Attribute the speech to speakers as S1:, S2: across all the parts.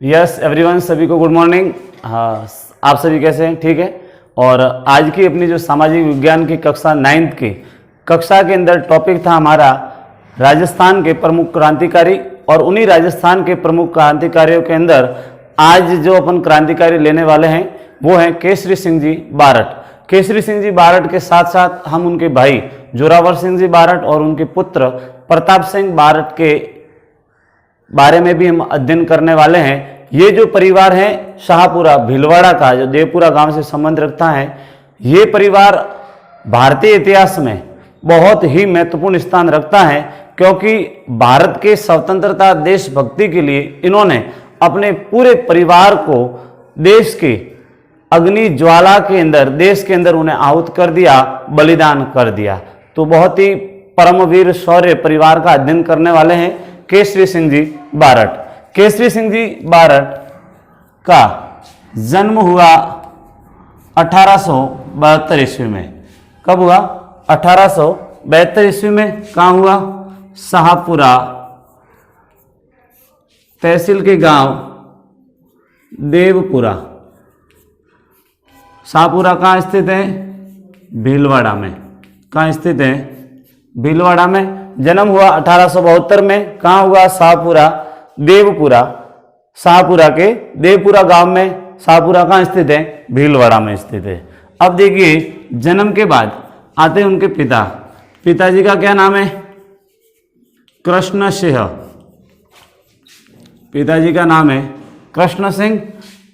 S1: Yes everyone, सभी को good morning. हाँ, आप सभी कैसे हैं? ठीक है। और आज की अपनी जो सामाजिक विज्ञान की कक्षा 9th की कक्षा के अंदर टॉपिक था हमारा राजस्थान के प्रमुख क्रांतिकारी, और उन्हीं राजस्थान के प्रमुख क्रांतिकारियों के अंदर आज जो अपन क्रांतिकारी लेने वाले हैं वो हैं केसरी सिंह जी बारट। केसरी सिंह जी बारट के साथ साथ हम उनके भाई जोरावर सिंह जी बारट और उनके पुत्र प्रताप सिंह बारट के बारे में भी हम अध्ययन करने वाले हैं। ये जो परिवार है शाहपुरा भीलवाड़ा का, जो देवपुरा गांव से संबंध रखता है, ये परिवार भारतीय इतिहास में बहुत ही महत्वपूर्ण स्थान रखता है, क्योंकि भारत के स्वतंत्रता देशभक्ति के लिए इन्होंने अपने पूरे परिवार को देश के अग्नि ज्वाला के अंदर, देश के अंदर उन्हें आहूत कर दिया, बलिदान कर दिया। तो बहुत ही परमवीर शौर्य परिवार का अध्ययन करने वाले हैं केसरी सिंह जी बारट। केसरी सिंह जी बारट का जन्म हुआ 1872 ईस्वी में। कब हुआ? 1872 ईस्वी में। कहाँ हुआ? शाहपुरा तहसील के गांव देवपुरा। शाहपुरा कहाँ स्थित है? भीलवाड़ा में। कहाँ स्थित है? भीलवाड़ा में। जन्म हुआ 1872 में। कहाँ हुआ? शाहपुरा देवपुरा। शाहपुरा के देवपुरा गांव में। शाहपुरा कहाँ स्थित है? भीलवाड़ा में स्थित है। अब देखिए, जन्म के बाद आते हैं उनके पिता। पिताजी का क्या नाम है? कृष्ण सिंह। पिताजी का नाम है कृष्ण सिंह।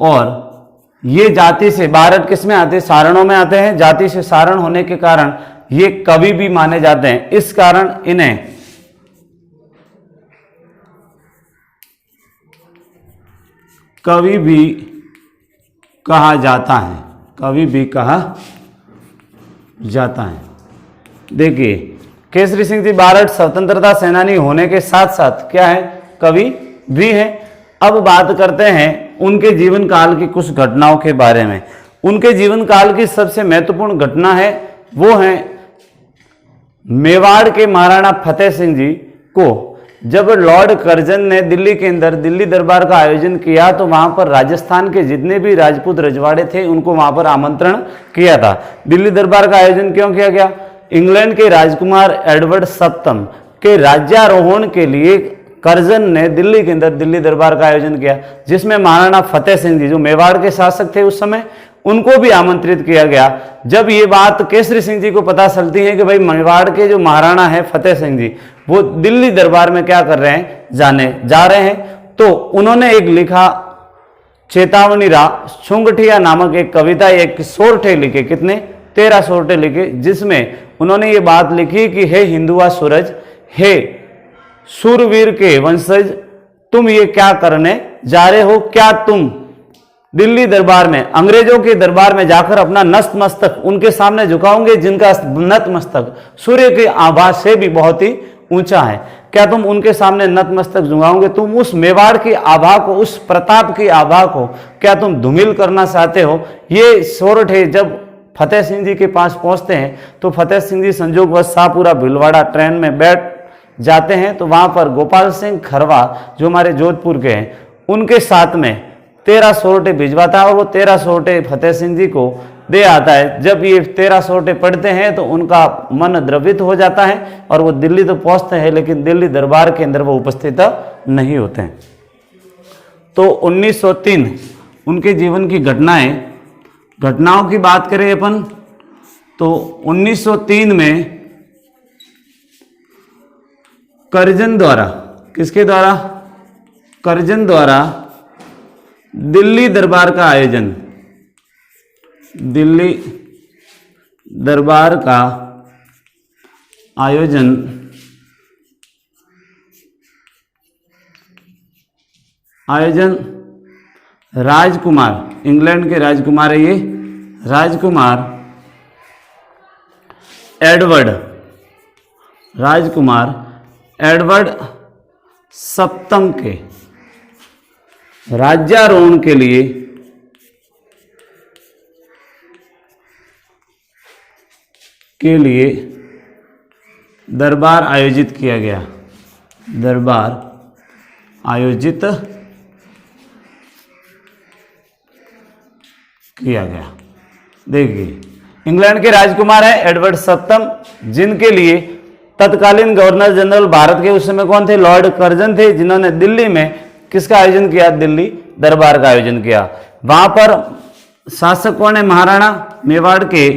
S1: और ये जाति से बारट किस में आते हैं? सारणों में आते हैं। जाति से सारण होने के कारण ये कवि भी माने जाते हैं। इस कारण इन्हें कवि भी कहा जाता है। कवि भी कहा जाता है। देखिए, केसरी सिंह जी बारट स्वतंत्रता सेनानी होने के साथ साथ क्या है? कवि भी है। अब बात करते हैं उनके जीवन काल की कुछ घटनाओं के बारे में। उनके जीवन काल की सबसे महत्वपूर्ण घटना है वो है मेवाड़ के महाराणा फतेह सिंह जी को जब लॉर्ड कर्जन ने दिल्ली के अंदर दिल्ली दरबार का आयोजन किया, तो वहां पर राजस्थान के जितने भी राजपूत रजवाड़े थे उनको वहां पर आमंत्रण किया था। दिल्ली दरबार का आयोजन क्यों किया गया? इंग्लैंड के राजकुमार एडवर्ड सप्तम के राज्यारोहण के लिए कर्जन ने दिल्ली के अंदर दिल्ली दरबार का आयोजन किया, जिसमें महाराणा फतेह सिंह जी जो मेवाड़ के शासक थे उस समय, उनको भी आमंत्रित किया गया। जब ये बात केसरी सिंह जी को पता चलती है कि भाई मेवाड़ के जो महाराणा है फतेह सिंह जी वो दिल्ली दरबार में क्या कर रहे हैं? जा रहे हैं, तो उन्होंने एक लिखा चेतावनी रा छुंगठिया नामक एक कविता, एक सोरठे लिखे। कितने? 13 सोरठे लिखे, जिसमें उन्होंने ये बात लिखी कि हे हिंदुआ सूरज, हे सूरवीर के वंशज, तुम ये क्या करने जा रहे हो? क्या तुम दिल्ली दरबार में, अंग्रेजों के दरबार में जाकर अपना नतमस्तक उनके सामने झुकाओगे, जिनका नतमस्तक सूर्य की आभा से भी बहुत ही ऊंचा है? क्या तुम उनके सामने नतमस्तक झुकाओगे? तुम उस मेवाड़ की आभा को, उस प्रताप की आभा को क्या तुम धूमिल करना चाहते हो? ये सोरठे जब फतेह सिंह जी के पास पहुंचते हैं तो फतेह सिंह जी संजोगवश शाहपुरा भीलवाड़ा ट्रेन में बैठ जाते हैं। तो वहां पर गोपाल सिंह खरवा जो हमारे जोधपुर के हैं, उनके साथ में 13 सोरठे भिजवाता है, और वो 13 सोरठे फतेह सिंह जी को दे आता है। जब ये 13 सोरठे पढ़ते हैं तो उनका मन द्रवित हो जाता है और वो दिल्ली तो पहुंचते हैं, लेकिन दिल्ली दरबार के अंदर वो उपस्थित नहीं होते हैं। तो 1903 उनके जीवन की घटनाओं की बात करें अपन, तो 1903 में कर्जन द्वारा, किसके द्वारा? कर्जन द्वारा दिल्ली दरबार का आयोजन, दिल्ली दरबार का आयोजन राजकुमार, इंग्लैंड के राजकुमार है ये, राजकुमार एडवर्ड सप्तम के राज्यारोहण के लिए दरबार आयोजित किया गया। दरबार आयोजित किया गया। देखिए, इंग्लैंड के राजकुमार हैं एडवर्ड सप्तम, जिनके लिए तत्कालीन गवर्नर जनरल भारत के उस समय कौन थे? लॉर्ड कर्जन थे, जिन्होंने दिल्ली में किसका आयोजन किया? दिल्ली दरबार का आयोजन किया। वहां पर शासक कौन है? महाराणा मेवाड़ के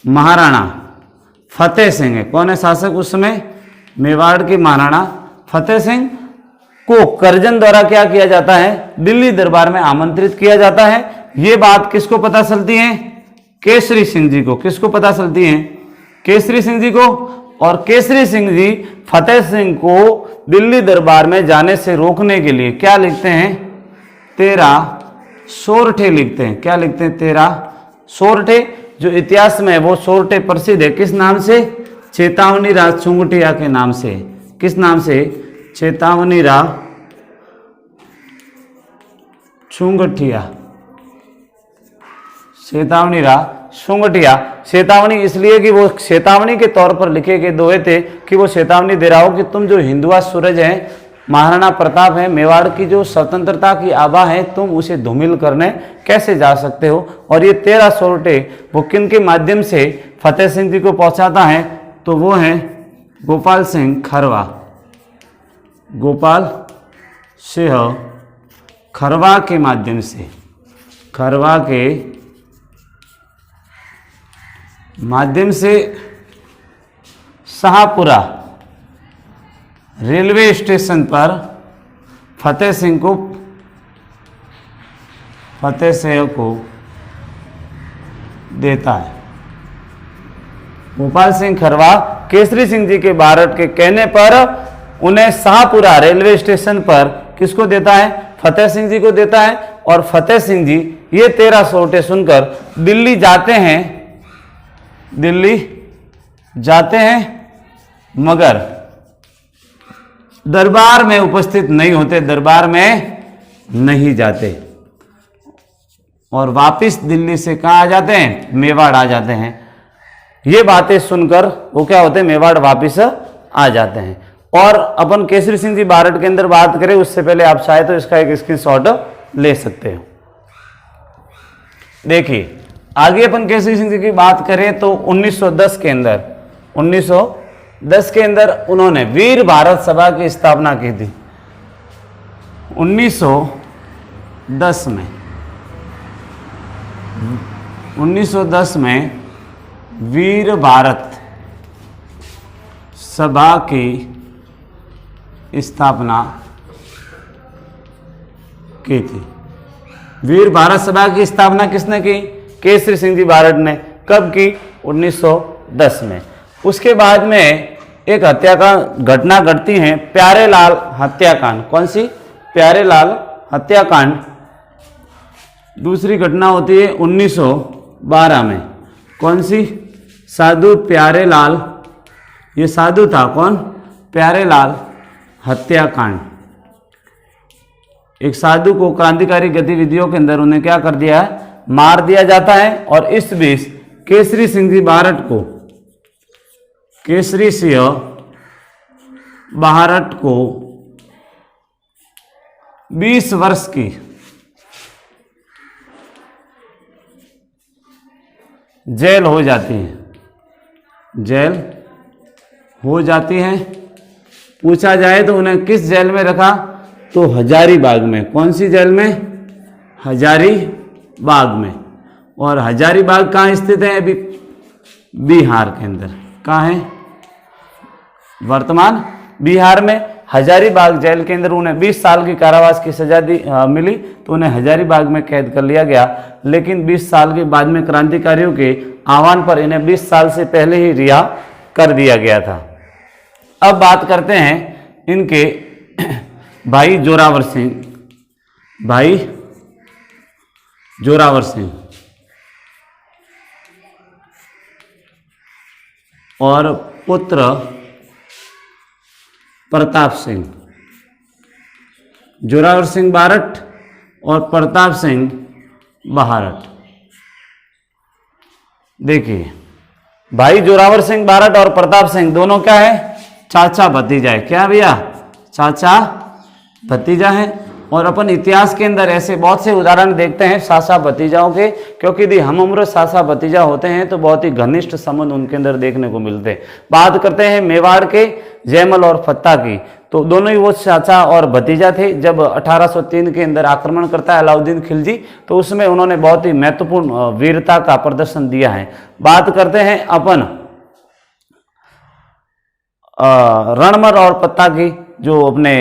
S1: महाराणा फतेह सिंह है। कौन है शासक उस समय? मेवाड़ के महाराणा फतेह सिंह को कर्जन द्वारा क्या किया जाता है? दिल्ली दरबार में आमंत्रित किया जाता है। ये बात किसको पता चलती है? केसरी सिंह जी को। किसको पता चलती है? केसरी सिंह जी को। और केसरी सिंह जी फतेह सिंह को दिल्ली दरबार में जाने से रोकने के लिए क्या लिखते हैं? 13 सोरठे लिखते हैं। क्या लिखते हैं? 13 सोरठे। जो इतिहास में वो सोरठे प्रसिद्ध है किस नाम से? चेतावनी राज चुंगटिया के नाम से। किस नाम से? चेतावनी राज चुंगटिया। चेतावनी राज चुंगटिया। चेतावनी इसलिए कि वो चेतावनी के तौर पर लिखे गए दोहे थे कि वो चेतावनी दे रहा हो कि तुम जो हिंदुआ सूरज हैं, महाराणा प्रताप है, मेवाड़ की जो स्वतंत्रता की आभा है, तुम उसे धूमिल करने कैसे जा सकते हो। और ये 13 सोरठे वो किन के माध्यम से फतेह सिंह जी को पहुंचाता है? तो वो है गोपाल सिंह खरवा। गोपाल सिंह खरवा के माध्यम से, खरवा के माध्यम से शाहपुरा रेलवे स्टेशन पर फतेह सिंह को देता है। गोपाल सिंह खरवा केसरी सिंह जी के बारट के कहने पर उन्हें शाहपुरा रेलवे स्टेशन पर किसको देता है? फतेह सिंह जी को देता है। और फतेह सिंह जी ये 13 सोरठे सुनकर दिल्ली जाते हैं। दिल्ली जाते हैं मगर दरबार में उपस्थित नहीं होते, दरबार में नहीं जाते और वापिस दिल्ली से कहाँ आ जाते हैं? मेवाड़ आ जाते हैं। ये बातें सुनकर वो क्या होते हैं? मेवाड़ वापिस आ जाते हैं। और अपन केसरी सिंह जी बारट के अंदर बात करें उससे पहले आप चाहे तो इसका एक स्क्रीनशॉट ले सकते हो। देखिए, आगे अपन केसरी सिंह जी की बात करें तो 1910 के अंदर उन्होंने वीर भारत सभा की स्थापना की थी। 1910 में वीर भारत सभा की स्थापना की थी। वीर भारत सभा की स्थापना किसने की? केसरी सिंह जी बारट ने। कब की? 1910 में। उसके बाद में एक हत्याकांड घटना घटती है, प्यारेलाल हत्याकांड। कौन सी? प्यारेलाल हत्याकांड। दूसरी घटना होती है 1912 में। कौन सी? साधु प्यारेलाल, ये साधु था कौन? प्यारेलाल हत्याकांड। एक साधु को क्रांतिकारी गतिविधियों के अंदर उन्हें क्या कर दिया है? मार दिया जाता है। और इस बीच केसरी सिंह जी बारट को, केसरी सिंह बारट को 20 वर्ष की जेल हो जाती है। जेल हो जाती है। पूछा जाए तो उन्हें किस जेल में रखा? तो हजारीबाग में। कौन सी जेल में? हजारीबाग में। और हजारीबाग कहाँ स्थित है? अभी बिहार के अंदर। कहाँ है? वर्तमान बिहार में हजारीबाग जेल के अंदर उन्हें 20 साल की कारावास की सजा मिली, तो उन्हें हजारीबाग में कैद कर लिया गया। लेकिन 20 साल के बाद में क्रांतिकारियों के आह्वान पर इन्हें 20 साल से पहले ही रिहा कर दिया गया था। अब बात करते हैं इनके भाई जोरावर सिंह। भाई जोरावर सिंह और पुत्र प्रताप सिंह। जोरावर सिंह बारट और प्रताप सिंह बारट। देखिए, भाई जोरावर सिंह बारट और प्रताप सिंह दोनों क्या है? चाचा भतीजा है। क्या भैया? चाचा भतीजा है। और अपन इतिहास के अंदर ऐसे बहुत से उदाहरण देखते हैं सासा भतीजाओं के, क्योंकि यदि हम उम्र सासा भतीजा होते हैं तो बहुत ही घनिष्ठ संबंध उनके अंदर देखने को मिलते हैं। बात करते हैं मेवाड़ के जयमल और फत्ता की, तो दोनों ही वो चाचा और भतीजा थे। जब 1803 के अंदर आक्रमण करता है अलाउद्दीन खिलजी, तो उसमें उन्होंने बहुत ही महत्वपूर्ण वीरता का प्रदर्शन दिया है। बात करते हैं अपन रणमल और पत्ता की, जो अपने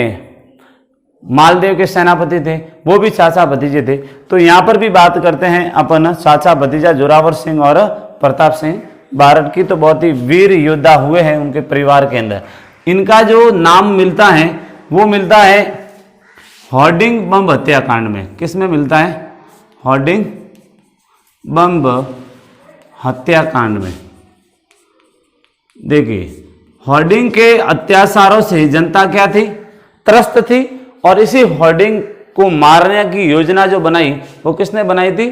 S1: मालदेव के सेनापति थे, वो भी चाचा भतीजे थे। तो यहाँ पर भी बात करते हैं अपन चाचा भतीजा जोरावर सिंह और प्रताप सिंह बारट की, तो बहुत ही वीर योद्धा हुए हैं उनके परिवार के अंदर। इनका जो नाम मिलता है वो मिलता है होर्डिंग बम हत्याकांड में। किस में मिलता है? होर्डिंग बम हत्याकांड में। देखिए, होर्डिंग के अत्याचारों से जनता क्या थी? त्रस्त थी। और इसी होर्डिंग को मारने की योजना जो बनाई वो किसने बनाई थी?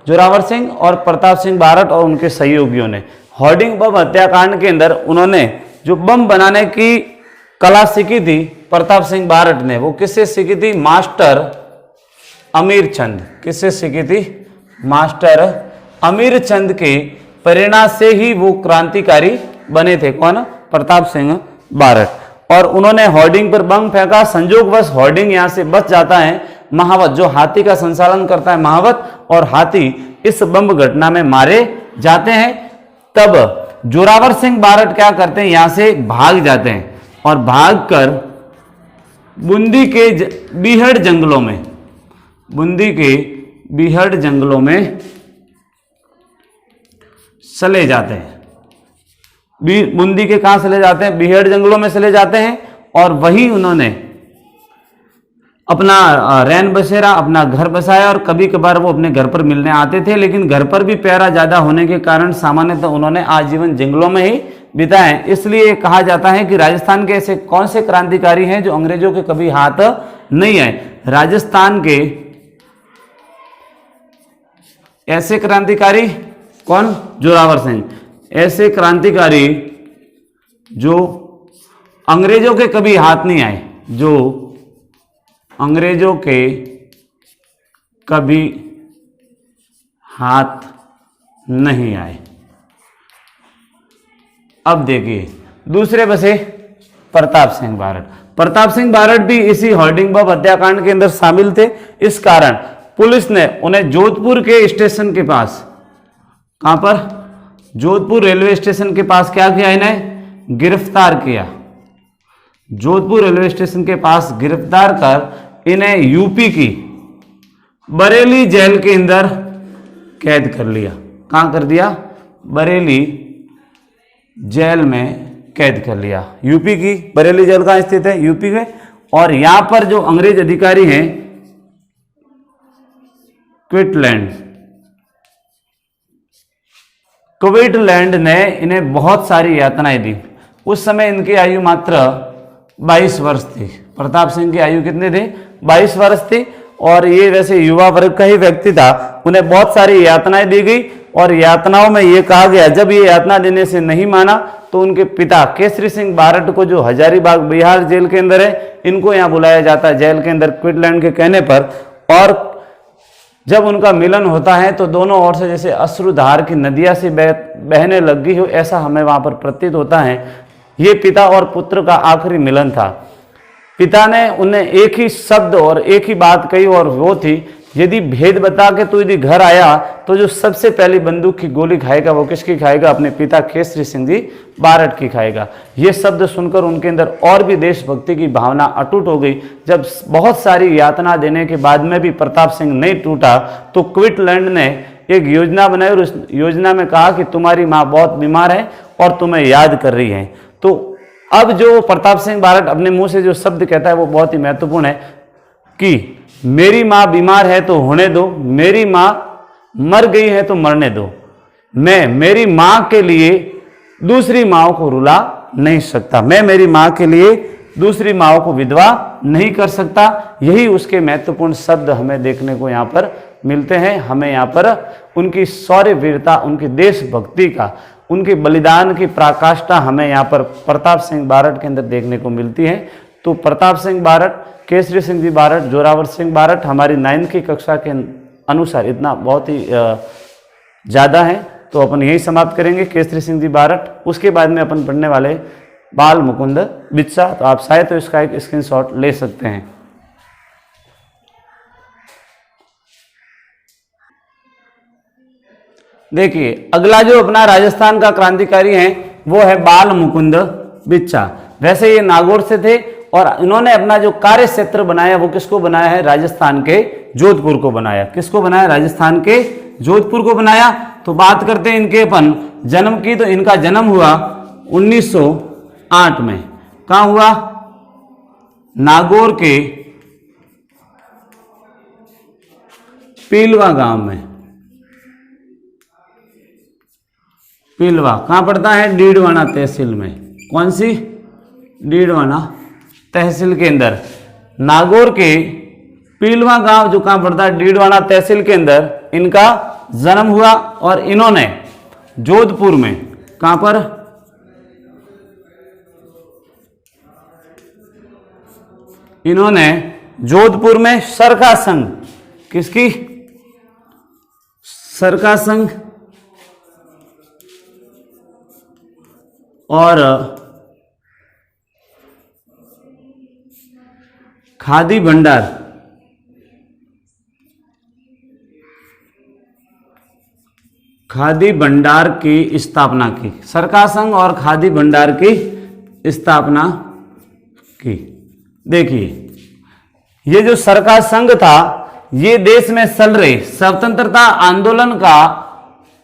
S1: जोरावर सिंह और प्रताप सिंह बारट और उनके सहयोगियों ने। होर्डिंग बम हत्याकांड के अंदर उन्होंने जो बम बनाने की कला सीखी थी प्रताप सिंह बारट ने, वो किससे सीखी थी? मास्टर अमीर चंद। किससे सीखी थी? मास्टर अमीर चंद के प्रेरणा से ही वो क्रांतिकारी बने थे। कौन? प्रताप सिंह बारट। और उन्होंने होर्डिंग पर बम फेंका। संयोगवश होर्डिंग यहां से बच जाता है। महावत, जो हाथी का संचालन करता है महावत, और हाथी इस बम घटना में मारे जाते हैं। तब जोरावर सिंह बारट क्या करते हैं? यहां से भाग जाते हैं और भागकर बूंदी के बीहड़ जंगलों में, बूंदी के बीहड़ जंगलों में चले जाते हैं। बूंदी के कहां चले जाते हैं? बीहड़ जंगलों में चले जाते हैं। और वहीं उन्होंने अपना रैन बसेरा, अपना घर बसाया। और कभी कभार वो अपने घर पर मिलने आते थे, लेकिन घर पर भी पहरा ज्यादा होने के कारण सामान्यतः उन्होंने आजीवन जंगलों में ही बिताए। इसलिए कहा जाता है कि राजस्थान के ऐसे कौन से क्रांतिकारी हैं जो अंग्रेजों के कभी हाथ नहीं आए? राजस्थान के ऐसे क्रांतिकारी कौन? जोरावर सिंह। ऐसे क्रांतिकारी जो अंग्रेजों के कभी हाथ नहीं आए, जो अंग्रेजों के कभी हाथ नहीं आए। अब देखिए दूसरे बसे प्रताप सिंह बारट। प्रताप सिंह बारट भी इसी होर्डिंग बम हत्याकांड के अंदर शामिल थे। इस कारण पुलिस ने उन्हें जोधपुर के स्टेशन के पास, कहां पर? जोधपुर रेलवे स्टेशन के पास क्या किया? इन्हें गिरफ्तार किया। जोधपुर रेलवे स्टेशन के पास गिरफ्तार कर इन्हें यूपी की बरेली जेल के अंदर कैद कर लिया। कहां कर दिया? बरेली जेल में कैद कर लिया। यूपी की बरेली जेल कहां स्थित है? यूपी में। और यहां पर जो अंग्रेज अधिकारी हैं क्विटलैंड ने इन्हें बहुत सारी यातनाएं दी। उस समय इनकी आयु मात्र 22 वर्ष थी। प्रताप सिंह की आयु कितनी थी? 22 वर्ष थी। और ये वैसे युवा वर्ग का ही व्यक्ति था। उन्हें बहुत सारी यातनाएं दी गई और यातनाओं में ये कहा गया, जब ये यातना देने से नहीं माना तो उनके पिता केसरी सिंह बारट को, जो हजारीबाग बिहार जेल के अंदर है, इनको यहाँ बुलाया जाता है जेल के अंदर क्विटलैंड के कहने पर। और जब उनका मिलन होता है तो दोनों ओर से जैसे अश्रुधार की नदियां से बहने लग गई हो, ऐसा हमें वहां पर प्रतीत होता है। ये पिता और पुत्र का आखिरी मिलन था। पिता ने उन्हें एक ही शब्द और एक ही बात कही, और वो थी, यदि भेद बता के तू यदि घर आया तो जो सबसे पहली बंदूक की गोली खाएगा वो किसकी खाएगा? अपने पिता केसरी सिंह जी बारट की खाएगा। ये शब्द सुनकर उनके अंदर और भी देशभक्ति की भावना अटूट हो गई। जब बहुत सारी यातना देने के बाद में भी प्रताप सिंह नहीं टूटा तो क्विटलैंड ने एक योजना बनाई और उस योजना में कहा कि तुम्हारी माँ बहुत बीमार है और तुम्हें याद कर रही है। तो अब जो प्रताप सिंह बारट अपने मुंह से जो शब्द कहता है वो बहुत ही महत्वपूर्ण है कि मेरी माँ बीमार है तो होने दो, मेरी माँ मर गई है तो मरने दो, मैं मेरी माँ के लिए दूसरी माँओं को रुला नहीं सकता, मैं मेरी माँ के लिए दूसरी माँओं को विधवा नहीं कर सकता। यही उसके महत्वपूर्ण शब्द हमें देखने को यहाँ पर मिलते हैं। हमें यहाँ पर उनकी शौर्य वीरता, उनकी देशभक्ति का, उनके बलिदान की पराकाष्ठा हमें यहाँ पर प्रताप सिंह बारट के अंदर देखने को मिलती है। तो प्रताप सिंह बारट केसरी सिंह जी बारट, जोरावर सिंह बारट हमारी 9th की कक्षा के अनुसार इतना बहुत ही ज़्यादा है, तो अपन यही समाप्त करेंगे केसरी सिंह जी बारट। उसके बाद में अपन पढ़ने वाले बाल मुकुंद बिच्छा। तो आप चाहे तो इसका एक स्क्रीनशॉट ले सकते हैं। देखिए अगला जो अपना राजस्थान का क्रांतिकारी है वो है बाल मुकुंद बिच्छा। वैसे ये नागौर से थे और इन्होंने अपना जो कार्य क्षेत्र बनाया वो किसको बनाया है, राजस्थान के जोधपुर को बनाया। किसको बनाया, राजस्थान के जोधपुर को बनाया। तो बात करते हैं इनके अपन जन्म की, तो इनका जन्म हुआ 1908 में। कहाँ हुआ, नागौर के पीलवा गांव में। पीलवा कहाँ पड़ता है, डीडवाना तहसील में। कौन सी, डीडवाना तहसील के अंदर। नागौर के पीलवा गांव जो कहाँ पड़ता है, डीडवाना तहसील के अंदर इनका जन्म हुआ। और इन्होंने जोधपुर में, कहाँ पर, इन्होंने जोधपुर में सरका संघ, किसकी, सरका संघ और खादी भंडार, खादी भंडार की स्थापना की। सरका संघ और खादी भंडार की स्थापना की। देखिए ये जो सरका संघ था ये देश में चल रहे स्वतंत्रता आंदोलन का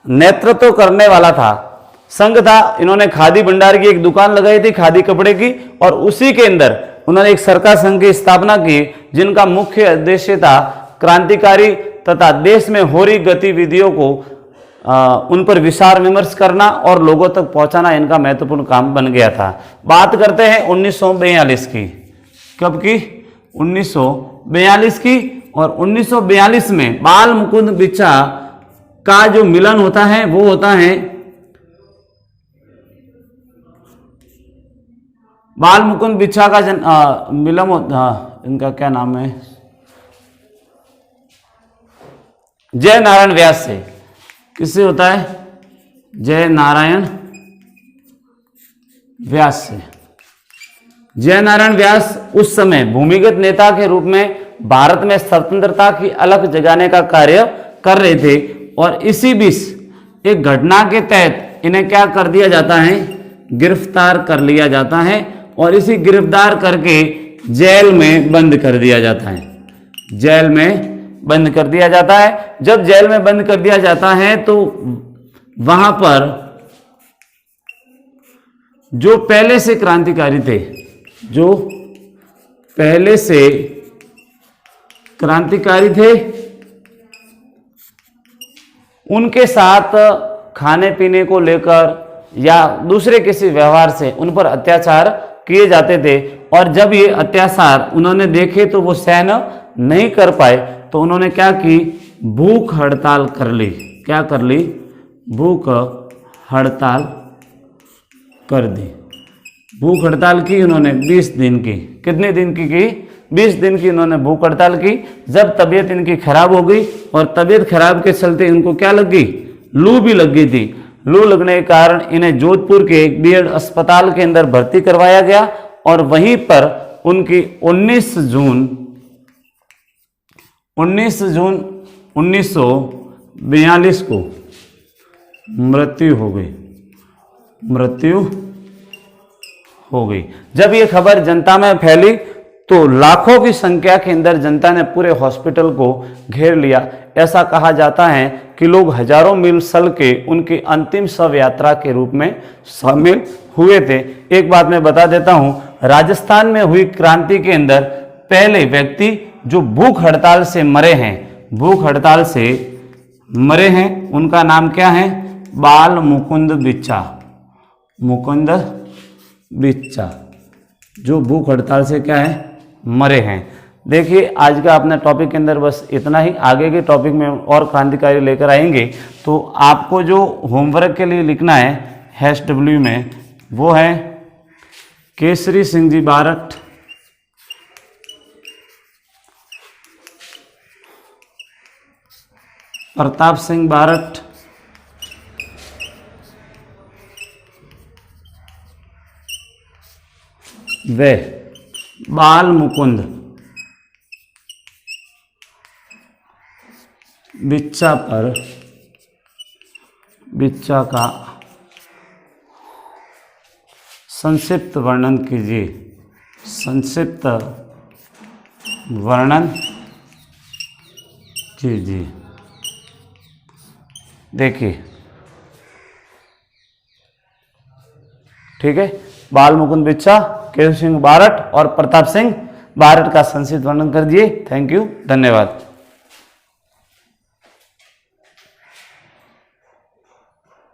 S1: नेतृत्व करने वाला था, संघ था। इन्होंने खादी भंडार की एक दुकान लगाई थी, खादी कपड़े की, और उसी के अंदर उन्होंने एक सरका संघ की स्थापना की, जिनका मुख्य उद्देश्य था क्रांतिकारी तथा देश में हो रही गतिविधियों को उन पर विचार विमर्श करना और लोगों तक पहुंचाना इनका महत्वपूर्ण काम बन गया था। बात करते हैं 1942 की। कब की, 1942 की। और 1942 में बाल मुकुंद बिच्छा का जो मिलन होता है वो होता है, बाल मुकुंद बिच्छा का मिलन होता, इनका क्या नाम है, जय नारायण व्यास से। किससे होता है, जय नारायण व्यास से। जय नारायण व्यास उस समय भूमिगत नेता के रूप में भारत में स्वतंत्रता की अलख जगाने का कार्य कर रहे थे। और इसी बीच एक घटना के तहत इन्हें क्या कर दिया जाता है, गिरफ्तार कर लिया जाता है। और इसी गिरफ्तार करके जेल में बंद कर दिया जाता है। जेल में बंद कर दिया जाता है। जब जेल में बंद कर दिया जाता है तो वहां पर जो पहले से क्रांतिकारी थे, जो पहले से क्रांतिकारी थे, उनके साथ खाने पीने को लेकर या दूसरे किसी व्यवहार से उन पर अत्याचार किए जाते थे। और जब ये अत्याचार उन्होंने देखे तो वो सहन नहीं कर पाए, तो उन्होंने क्या की, भूख हड़ताल कर ली। क्या कर ली, भूख हड़ताल कर दी। भूख हड़ताल की उन्होंने 20 दिन की। कितने दिन की 20 दिन की उन्होंने भूख हड़ताल की। जब तबीयत इनकी खराब हो गई और तबीयत खराब के चलते इनको क्या लग गई, लू भी लग गई थी। लू लगने के कारण इन्हें जोधपुर के एक बीएड अस्पताल के अंदर भर्ती करवाया गया। और वहीं पर उनकी 19 जून 1942 को मृत्यु हो गई। मृत्यु हो गई। जब ये खबर जनता में फैली तो लाखों की संख्या के अंदर जनता ने पूरे हॉस्पिटल को घेर लिया। ऐसा कहा जाता है कि लोग हजारों मील चल के उनकी अंतिम शव यात्रा के रूप में शामिल हुए थे। एक बात मैं बता देता हूं, राजस्थान में हुई क्रांति के अंदर पहले व्यक्ति जो भूख हड़ताल से मरे हैं, भूख हड़ताल से मरे हैं, उनका नाम क्या है, बाल मुकुंद बिच्छा। मुकुंद बिच्छा जो भूख हड़ताल से क्या है, मरे हैं। देखिए आज का अपने टॉपिक के अंदर बस इतना ही। आगे के टॉपिक में और क्रांतिकारी लेकर आएंगे। तो आपको जो होमवर्क के लिए लिखना है HW में वो है केसरी सिंह जी बारट, प्रताप सिंह बारट, वे बाल मुकुंद बिच्चा पर बिच्चा का संक्षिप्त वर्णन कीजिए। संक्षिप्त वर्णन कीजिए। देखिए, ठीक है, बाल मुकुंद बिच्चा, केशव सिंह बारट और प्रताप सिंह बारट का संक्षिप्त वर्णन कर दिए। थैंक यू, धन्यवाद।